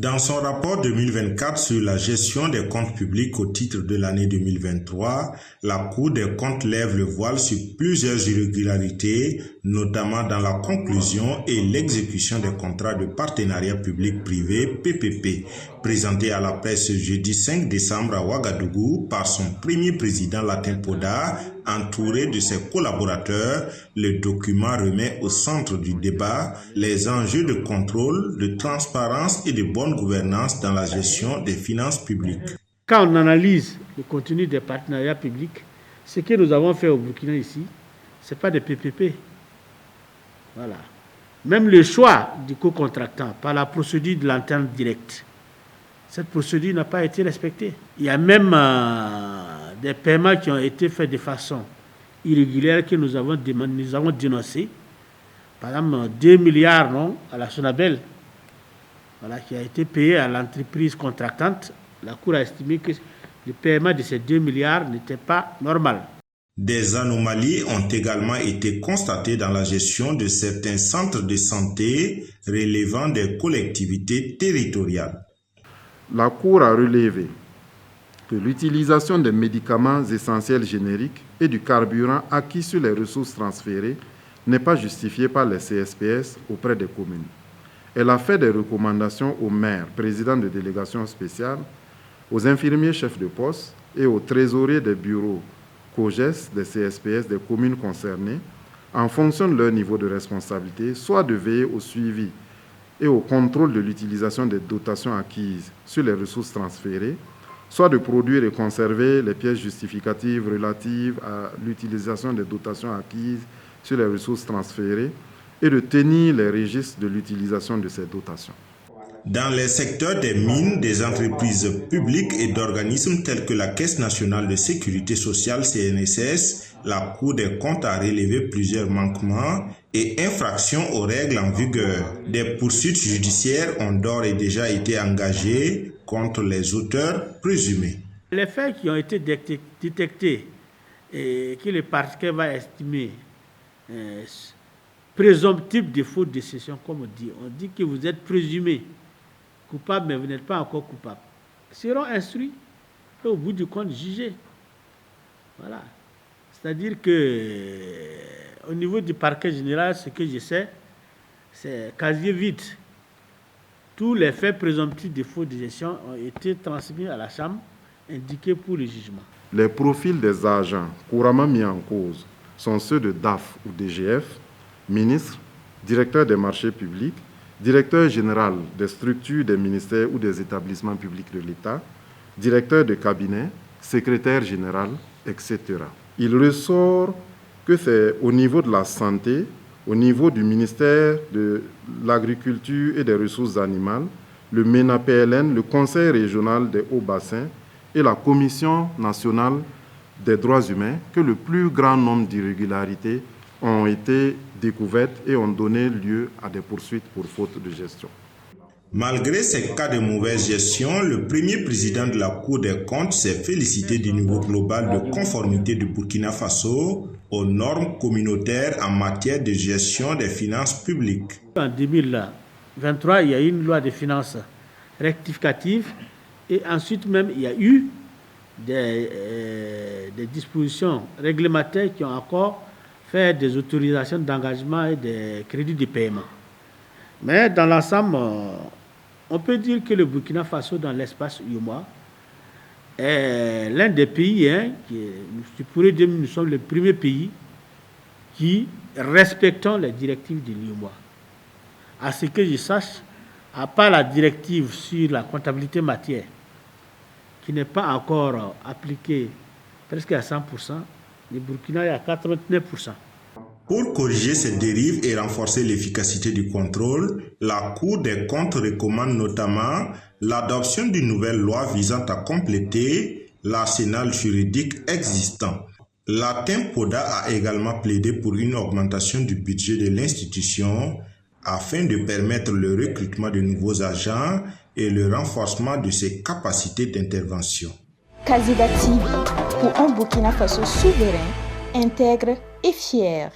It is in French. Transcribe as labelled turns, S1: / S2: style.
S1: Dans son rapport 2024 sur la gestion des comptes publics au titre de l'année 2023, la Cour des comptes lève le voile sur plusieurs irrégularités, notamment dans la conclusion et l'exécution des contrats de partenariat public-privé PPP, présenté à la presse jeudi 5 décembre à Ouagadougou par son premier président Latin Poda, entouré de ses collaborateurs. Le document remet au centre du débat les enjeux de contrôle, de transparence et de bonne gouvernance dans la gestion des finances publiques.
S2: Quand on analyse le contenu des partenariats publics, ce que nous avons fait au Burkina ici, ce n'est pas des PPP. Voilà. Même le choix du co-contractant par la procédure de l'entente directe, cette procédure n'a pas été respectée. Il y a même des paiements qui ont été faits de façon irrégulière que nous avons dénoncés. Par exemple, 2 milliards à la Sonabel, voilà, qui a été payé à l'entreprise contractante. La Cour a estimé que le paiement de ces 2 milliards n'était pas normal.
S1: Des anomalies ont également été constatées dans la gestion de certains centres de santé relevant des collectivités territoriales.
S3: La Cour a relevé que l'utilisation des médicaments essentiels génériques et du carburant acquis sur les ressources transférées n'est pas justifiée par les CSPS auprès des communes. Elle a fait des recommandations aux maires, présidents de délégations spéciales, aux infirmiers chefs de poste et aux trésoriers des bureaux COGES des CSPS des communes concernées, en fonction de leur niveau de responsabilité, soit de veiller au suivi et au contrôle de l'utilisation des dotations acquises sur les ressources transférées, soit de produire et conserver les pièces justificatives relatives à l'utilisation des dotations acquises sur les ressources transférées et de tenir les registres de l'utilisation de ces dotations.
S1: Dans les secteurs des mines, des entreprises publiques et d'organismes tels que la Caisse nationale de sécurité sociale CNSS, la Cour des comptes a relevé plusieurs manquements et infractions aux règles en vigueur. Des poursuites judiciaires ont d'ores et déjà été engagées contre les auteurs présumés.
S2: Les faits qui ont été détectés et que le parquet va estimer présomptifs de faute de cession, comme on dit que vous êtes présumé coupable, mais vous n'êtes pas encore coupable, seront instruits et au bout du compte jugés. Voilà. C'est-à-dire que au niveau du parquet général, ce que je sais, c'est quasi vide. Tous les faits présomptifs de faute de gestion ont été transmis à la Chambre, indiqués pour le jugement.
S3: Les profils des agents couramment mis en cause sont ceux de DAF ou DGF, ministre, directeur des marchés publics, directeur général des structures des ministères ou des établissements publics de l'État, directeur de cabinet, secrétaire général, etc. Il ressort que c'est au niveau de la santé, au niveau du ministère de l'Agriculture et des Ressources animales, le MENA-PLN, le Conseil régional des hauts-bassins et la Commission nationale des droits humains que le plus grand nombre d'irrégularités ont été découvertes et ont donné lieu à des poursuites pour faute de gestion.
S1: Malgré ces cas de mauvaise gestion, le premier président de la Cour des comptes s'est félicité du niveau global de conformité du Burkina Faso aux normes communautaires en matière de gestion des finances publiques.
S2: En 2023, il y a eu une loi de finances rectificative et ensuite même il y a eu des dispositions réglementaires qui ont encore fait des autorisations d'engagement et des crédits de paiement. Mais dans l'ensemble, on peut dire que le Burkina Faso, dans l'espace UEMOA, est l'un des pays, je pourrais dire que nous sommes le premier pays qui respectons les directives de l'UEMOA. À ce que je sache, à part la directive sur la comptabilité matière, qui n'est pas encore appliquée presque à 100%, le Burkina est à 89%.
S1: Pour corriger ces dérives et renforcer l'efficacité du contrôle, la Cour des comptes recommande notamment l'adoption d'une nouvelle loi visant à compléter l'arsenal juridique existant. Latin Poda a également plaidé pour une augmentation du budget de l'institution afin de permettre le recrutement de nouveaux agents et le renforcement de ses capacités d'intervention.
S4: Kazida TV, pour un Burkina Faso souverain, intègre et fier.